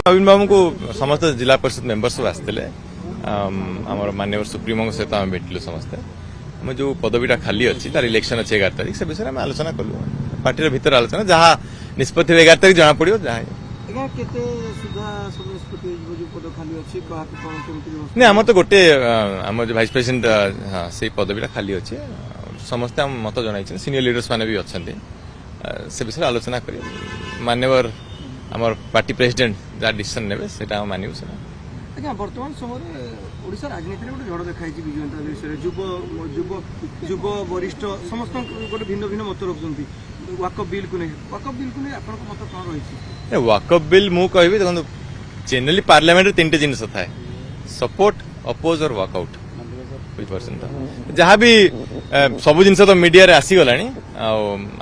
नवीन बाबू को समस्त जिला परिषद मेंबर सब आसते आम माननीय सुप्रीमो सहित आम भेटलु समस्ते आम जो पदवीटा खाली अच्छी तार इलेक्शन अच्छी 11 तारीख से विषय में आलोचना कलु पार्टी भीतर आलोचना जहाँ निष्पत्ति 11 तारीख जना पड़ो जहाँ नहीं आम तो गोटे आम जो भाइस प्रेसिडेंट हाँ से पदवीटा खाली अच्छे समस्ते आम मत जन सीनियर लीडर्स मैंने भी अच्छा से विषय आलोचना कर मान्यवर आम पार्टी प्रेसिडेंट जहाँ डिसीजन ने से मानव से आज्ञा बर्तमान समय ओडिशा राजनीति में गोटे झड़ देखा विजु जनता विषय युव युव युव वरिष्ठ समस्त गोटे भिन्न भिन्न मत रखुंट वाकअप बिल को नहीं आपन मत कौन रही वाकअप बिल मु कहबी देखो जनरली पार्लियामेंट तीन जिन थाए सपोर्ट अपोज और वाकआउट जहाँ भी सब जिन तो मीडिया रे आसीगला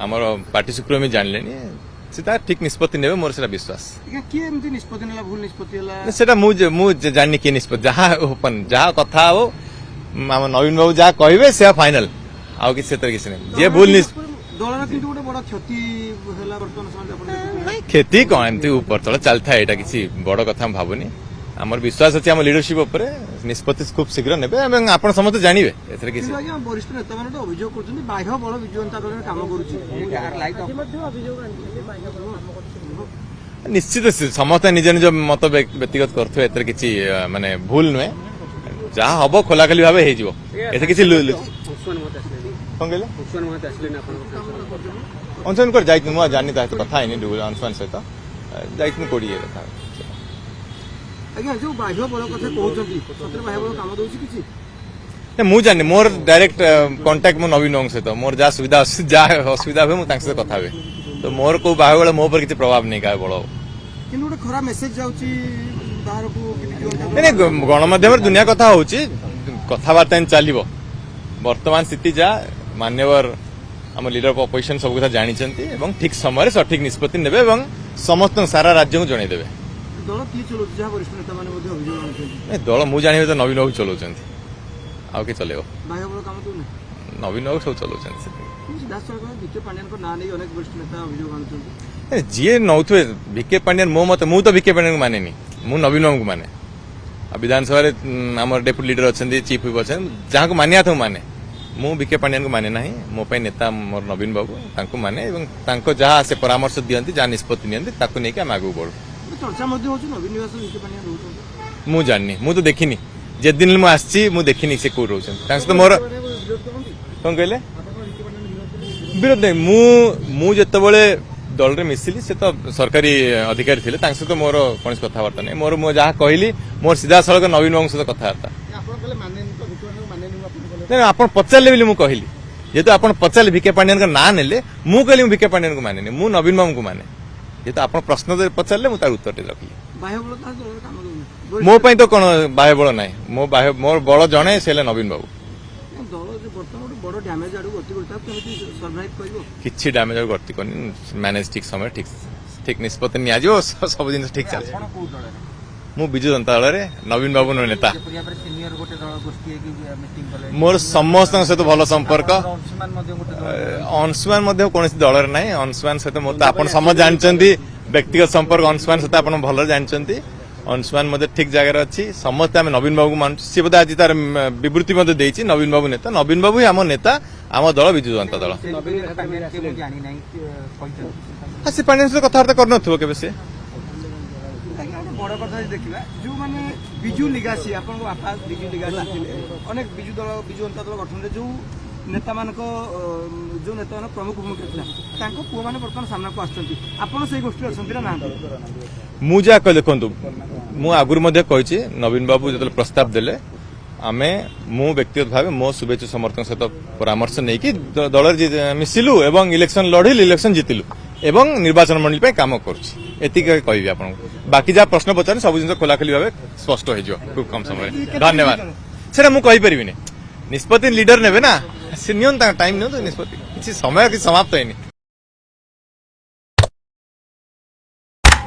आमर पार्टी सुप्रीमो जान सीधा ठीक निष्पत्ति ने मोर से विश्वास जानी किए निष्पत्ति जहाँ ओपन जहाँ कथा हो आम नवीन बाबू जहाँ कहे से फाइनाल आउ किसी नहीं जे भूल क्षति कौन एमती ऊपर तल चलता है किसी बड़ कथा भावुनी आमर विश्वास अच्छे आम लीडरशिप उपर निष्पत्ति खूब शीघ्र ने आप समस्त जानवे वरिष्ठ नेता मैंने अभियोग कर बाह्य बल विजु जनता दल काम निश्चित समस्त निज निज मत व्यक्तिगत कर किसी माने भूल नुहे जहाँ हम खोलाखोली भाव हो किसी अंशुमान कर जानी कथा है अंशुमान सहित जाइए कोड़ी कथा आज्ञा जो बाह्य बल कथा कहते बाह्य बल काम दौर किसी मु जानी मोर डायरेक्ट कांटेक्ट मो नवीन बाबू सहित मोर जहाँ सुविधा जहाँ असुविधा हुए मुझे कथा हुए तो मोर को बाह्य बल मो पर किसी प्रभाव नहीं क्या बल गोटे खराब मेसेज गणमाध्यम दुनिया कथा हूँ कथबार्ता चलो वर्तमान स्थिति जहाँ मान्यवर आम लीडर ऑफ अपोजिशन सब कथा जानते ठीक समय सठिक निष्पत्ति ने समस्त सारा राज्य को जनईदेवे दल किए चलाऊँ वरिष्ठ नेता मैंने दल मुझे जानी तो नवीन बाबू चलाऊँ आउ किए चलो बाह्य बल काम दौर नवीन बाबू सब चलाऊँ विके पांड्यान ना नहीं अनेक वरिष्ठ नेता अभियोग जी नौथे विके पांड्यान मो मत मु तो विके पांड्यान को माने मु नवीन बाबू को माने विधानसभा आम डेपुटी लीडर अच्छा चीफ व्हिप अच्छा जहाँ को मानिया था माने मु विके पांड्यान को माने ना मो नेता मोर नवीन बाबू माने जहाँ से परामर्श दिखती जहाँ निष्पत्ति नियंती नहीं आम आगे बढ़ू चर्चा नवीन निवास विके पांड्यान मु जाननी मु तो देखनी जे दिन मु आसी मु देखनी से कौन रोचे तो मोर कौन कहले विरोध नहीं मु जिते दल रे मिसिली से तो सरकारी अधिकारी थे सहित मोर कौन कथबार्ता नहीं मोर मुझे जहाँ कहली मोर सीधा सड़क नवीन बाबू सहित कथबार्ता नहीं आप पचारे मुझे कहली जेहेतु आप पचारे विके पांड्यान का ना ने मुझे कहली विके पांड्यान को माने मु नवीन बाबू को माने जेहेतु आप प्रश्न पचारे मुझे उत्तर रखी मो तो कौन बाह्य बल ना मोर बल जड़े से नवीन बाबू किसी डैमेज गति करनी मैनेज ठीक समय ठीक निष्पत्ति नियाजिव सब जिन ठीक चलते मु बिजु जनता दल नवीन बाबू नेता मोर समस्त सहित भल संपर्क अंशुमान कौन दल ना अंशुमान सहित मोर आप समझ जानते व्यक्तिगत संपर्क अंशुमान सहित आप भल जानते अंशुमान ठीक जगह अच्छी समस्त आम नवीन बाबू मान सी बोधे आज तार विवृत्ति देती नवीन बाबू नेता नवीन बाबू ही आम नेता आम दल विजु जनता दल से पांड्यान सहित कथबार्ता कर से बड़ कथा देखा जो मैंने विजु लिगासी आप बापा विजु लिगासी अनेक विजु जनता दल गठन जो नेता मान जो नेता मान प्रमुख भूमिका था पुआ मैंने बर्तमान सामना को आसपन गोष्ठी अच्छा ना मुझे कह देखु मु आगुरी कही नवीन बाबू जो प्रस्ताव देले आमे मु व्यक्तिगत भाव मो शुभेच्छु समर्थक सहित परामर्श नहीं दल मिसिलु एवं इलेक्शन लड़िलु इलेक्शन जितिलु एवं निर्वाचन मंडली काम करुच्ची कहि आपन बाकी जहाँ प्रश्न पचारे सब जिन खोलाखोली भाव स्पष्ट हो खूब कम समय धन्यवाद से मुझे निष्पत्ति लीडर ने ना से टाइम नियंतु निष्पत्ति किसी समय समाप्त है